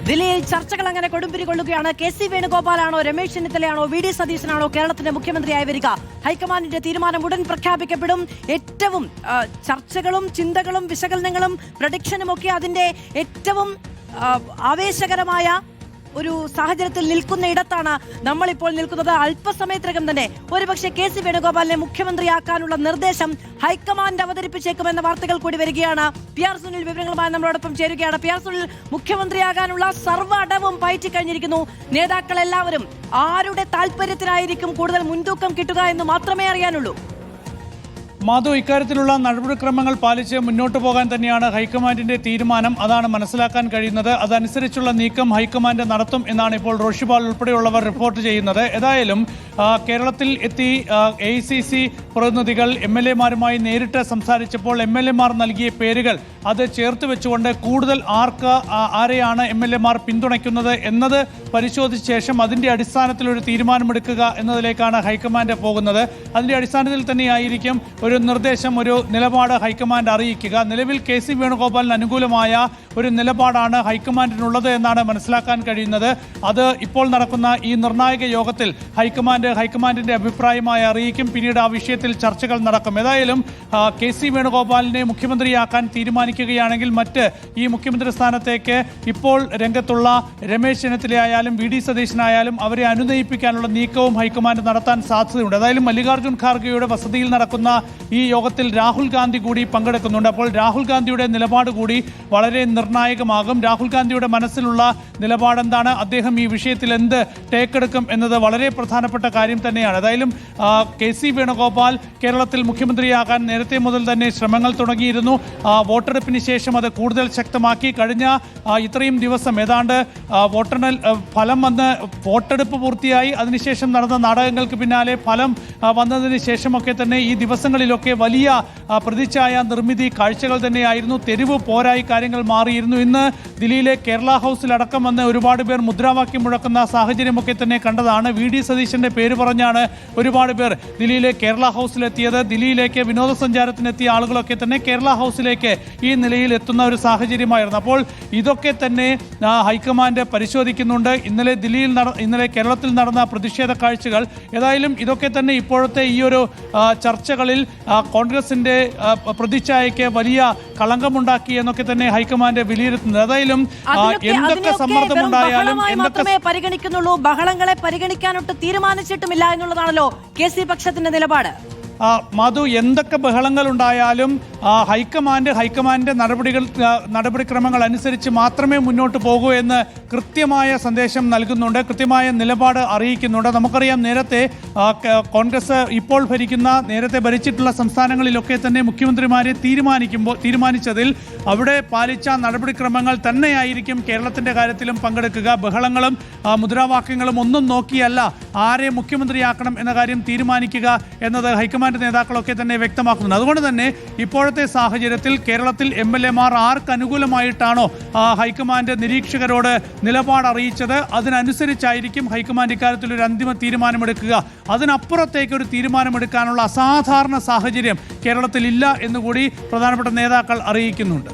ദില്ലിയിൽ ചർച്ചകൾ അങ്ങനെ കൊടുമ്പിരി കൊള്ളുകയാണ്. കെ.സി. വേണുഗോപാലാണോ, രമേശ് ചെന്നിത്തലയാണോ, വി.ഡി. സതീശനാണോ കേരളത്തിന്റെ മുഖ്യമന്ത്രിയായി വരിക? ഹൈക്കമാൻഡിന്റെ തീരുമാനം ഉടൻ പ്രഖ്യാപിക്കപ്പെടും. ഏറ്റവും ചർച്ചകളും ചിന്തകളും വിശകലനങ്ങളും പ്രഡിക്ഷനും ഒക്കെ അതിന്റെ ഏറ്റവും ആവേശകരമായ ഒരു സാഹചര്യത്തിൽ നിൽക്കുന്ന ഇടത്താണ് നമ്മളിപ്പോൾ നിൽക്കുന്നത്. അല്പസമയത്തിനകം തന്നെ ഒരുപക്ഷെ കെ.സി. വേണുഗോപാലിനെ മുഖ്യമന്ത്രിയാക്കാനുള്ള നിർദ്ദേശം ഹൈക്കമാൻഡ് അവതരിപ്പിച്ചേക്കുമെന്ന വാർത്തകൾ കൂടി വരികയാണ്. പി ആർ സുനിൽ വിവരങ്ങളുമായി നമ്മളോടൊപ്പം ചേരുകയാണ്. പി ആർ സുനിൽ, മുഖ്യമന്ത്രിയാകാനുള്ള സർവ്വ അടവും പയറ്റിക്കഴിഞ്ഞിരിക്കുന്നു. നേതാക്കളെല്ലാവരും ആരുടെ താല്പര്യത്തിനായിരിക്കും കൂടുതൽ മുൻതൂക്കം കിട്ടുക എന്ന് മാത്രമേ അറിയാനുള്ളൂ. മാധു, ഇക്കാര്യത്തിലുള്ള നടപടിക്രമങ്ങൾ പാലിച്ച് മുന്നോട്ട് പോകാൻ തന്നെയാണ് ഹൈക്കമാൻഡിന്റെ തീരുമാനം. അതാണ് മനസ്സിലാക്കാൻ കഴിയുന്നത്. അതനുസരിച്ചുള്ള നീക്കം ഹൈക്കമാൻഡ് നടത്തും എന്നാണ് ഇപ്പോൾ റോഷിപാൽ ഉൾപ്പെടെയുള്ളവർ റിപ്പോർട്ട് ചെയ്യുന്നത്. ഏതായാലും കേരളത്തിൽ എത്തി AICC പ്രതിനിധികൾ MLA-മാരുമായി നേരിട്ട് സംസാരിച്ചപ്പോൾ MLA-മാർ നൽകിയ പേരുകൾ അത് ചേർത്ത് വെച്ചുകൊണ്ട് കൂടുതൽ ആരെയാണ് MLA-മാർ പിന്തുണയ്ക്കുന്നത് എന്നത് പരിശോധിച്ച ശേഷം അതിന്റെ അടിസ്ഥാനത്തിൽ ഒരു തീരുമാനമെടുക്കുക എന്നതിലേക്കാണ് ഹൈക്കമാൻഡ് പോകുന്നത്. അതിന്റെ അടിസ്ഥാനത്തിൽ തന്നെയായിരിക്കും ഒരു നിർദ്ദേശം, ഒരു നിലപാട് ഹൈക്കമാൻഡ് അറിയിക്കുക. നിലവിൽ കെ.സി. വേണുഗോപാലിന് അനുകൂലമായ ഒരു നിലപാടാണ് ഹൈക്കമാൻഡിനുള്ളത് എന്നാണ് മനസ്സിലാക്കാൻ കഴിയുന്നത്. അത് ഇപ്പോൾ നടക്കുന്ന ഈ നിർണായക യോഗത്തിൽ ഹൈക്കമാൻഡിന്റെ അഭിപ്രായമായി അറിയിക്കും. പിന്നീട് ആ വിഷയത്തിൽ ചർച്ചകൾ നടക്കും. ഏതായാലും കെ.സി. വേണുഗോപാലിനെ മുഖ്യമന്ത്രിയാക്കാൻ തീരുമാനിക്കുകയാണെങ്കിൽ ഈ മുഖ്യമന്ത്രി സ്ഥാനത്തേക്ക് ഇപ്പോൾ രംഗത്തുള്ള രമേശ് ചെന്നിത്തലയായാലും വി.ഡി. സതീശനായാലും അവരെ അനുനയിപ്പിക്കാനുള്ള നീക്കവും ഹൈക്കമാൻഡ് നടത്താൻ സാധ്യതയുണ്ട്. ഏതായാലും മല്ലികാർജ്ജുൻ ഖാർഗെയുടെ വസതിയിൽ നടക്കുന്ന ഈ യോഗത്തിൽ രാഹുൽ ഗാന്ധി കൂടി പങ്കെടുക്കുന്നുണ്ട്. അപ്പോൾ രാഹുൽ ഗാന്ധിയുടെ നിലപാട് കൂടി വളരെ നിർണായകമാകും. രാഹുൽ ഗാന്ധിയുടെ മനസ്സിലുള്ള നിലപാടെന്താണ്, അദ്ദേഹം ഈ വിഷയത്തിൽ എന്ത് ടേക്കെടുക്കും എന്നത് വളരെ പ്രധാനപ്പെട്ട കാര്യം തന്നെയാണ്. ഏതായാലും കെ.സി. വേണുഗോപാൽ കേരളത്തിൽ മുഖ്യമന്ത്രിയാകാൻ നേരത്തെ മുതൽ തന്നെ ശ്രമങ്ങൾ തുടങ്ങിയിരുന്നു. വോട്ടെടുപ്പിന് ശേഷം അത് കൂടുതൽ ശക്തമാക്കി. കഴിഞ്ഞ ഇത്രയും ദിവസം ഏതാണ്ട് ഫലം വന്ന് വോട്ടെടുപ്പ് പൂർത്തിയായി അതിനുശേഷം നടന്ന നാടകങ്ങൾക്ക് പിന്നാലെ ഫലം വന്നതിന് ശേഷമൊക്കെ തന്നെ ഈ ദിവസങ്ങളിലൊക്കെ വലിയ പ്രതിച്ഛായ നിർമ്മിതി കാഴ്ചകൾ തന്നെയായിരുന്നു. തെരുവ് പോരായി കാര്യങ്ങൾ മാറിയിരുന്നു. ഇന്ന് ദില്ലിയിലെ കേരള ഹൗസിലടക്കം വന്ന് ഒരുപാട് പേർ മുദ്രാവാക്യം മുഴക്കുന്ന സാഹചര്യമൊക്കെ തന്നെ കണ്ടതാണ്. വി.ഡി. സതീശന്റെ പേര് പറഞ്ഞാണ് ഒരുപാട് പേർ ദില്ലിയിലെ കേരള ഹൗസിലെത്തിയത്. ദില്ലിയിലേക്ക് വിനോദസഞ്ചാരത്തിനെത്തിയ ആളുകളൊക്കെ തന്നെ കേരള ഹൗസിലേക്ക് ഈ നിലയിൽ എത്തുന്ന ഒരു സാഹചര്യമായിരുന്നു. അപ്പോൾ ഇതൊക്കെ തന്നെ ഹൈക്കമാൻഡ് പരിശോധിക്കുന്നുണ്ട്. ഇന്നലെ കേരളത്തിൽ നടന്ന പ്രതിഷേധ കാഴ്ചകൾ, ഏതായാലും ഇതൊക്കെ തന്നെ ഇപ്പോഴത്തെ ഈ ഒരു ചർച്ചകളിൽ കോൺഗ്രസിന്റെ പ്രതിച്ഛായയ്ക്ക് വലിയ കളങ്കമുണ്ടാക്കി എന്നൊക്കെ തന്നെ ഹൈക്കമാൻഡ് വിലയിരുത്തുന്നത്. ഏതായാലും എന്തൊക്കെ സമ്മർദ്ദമുണ്ടായാലും മാത്രമേ പരിഗണിക്കുന്നുള്ളൂ, ബഹളങ്ങളെ പരിഗണിക്കാനൊട്ട് തീരുമാനിച്ചിട്ടുമില്ല എന്നുള്ളതാണല്ലോ കെ.സി. പക്ഷത്തിന്റെ നിലപാട്. മധു, എന്തൊക്കെ ബഹളങ്ങൾ ഉണ്ടായാലും ഹൈക്കമാൻഡ് നടപടിക്രമങ്ങൾ അനുസരിച്ച് മാത്രമേ മുന്നോട്ട് പോകൂ എന്ന് കൃത്യമായ സന്ദേശം നൽകുന്നുണ്ട്, കൃത്യമായ നിലപാട് അറിയിക്കുന്നുണ്ട്. നമുക്കറിയാം, നേരത്തെ കോൺഗ്രസ് ഇപ്പോൾ നേരത്തെ ഭരിച്ചിട്ടുള്ള സംസ്ഥാനങ്ങളിലൊക്കെ തന്നെ മുഖ്യമന്ത്രിമാരെ തീരുമാനിച്ചതിൽ അവിടെ പാലിച്ച നടപടിക്രമങ്ങൾ തന്നെയായിരിക്കും കേരളത്തിന്റെ കാര്യത്തിലും പങ്കെടുക്കുക. ബഹളങ്ങളും മുദ്രാവാക്യങ്ങളും ഒന്നും നോക്കിയല്ല ആരെ മുഖ്യമന്ത്രിയാക്കണം എന്ന കാര്യം തീരുമാനിക്കുക എന്നത് ഹൈക്കമാൻഡ് നേതാക്കളൊക്കെ തന്നെ വ്യക്തമാക്കുന്നുണ്ട്. അതുകൊണ്ട് തന്നെ ഇപ്പോഴത്തെ സാഹചര്യത്തിൽ കേരളത്തിൽ MLA-മാർ ആർക്ക് അനുകൂലമായിട്ടാണോ ഹൈക്കമാൻഡ് നിരീക്ഷകരോട് നിലപാട് അറിയിച്ചത് അതിനനുസരിച്ചായിരിക്കും ഹൈക്കമാൻഡ് ഇക്കാര്യത്തിൽ ഒരു അന്തിമ തീരുമാനമെടുക്കുക. അതിനപ്പുറത്തേക്ക് ഒരു തീരുമാനമെടുക്കാനുള്ള അസാധാരണ സാഹചര്യം കേരളത്തിൽ ഇല്ല എന്നുകൂടി പ്രധാനപ്പെട്ട നേതാക്കൾ അറിയിക്കുന്നുണ്ട്.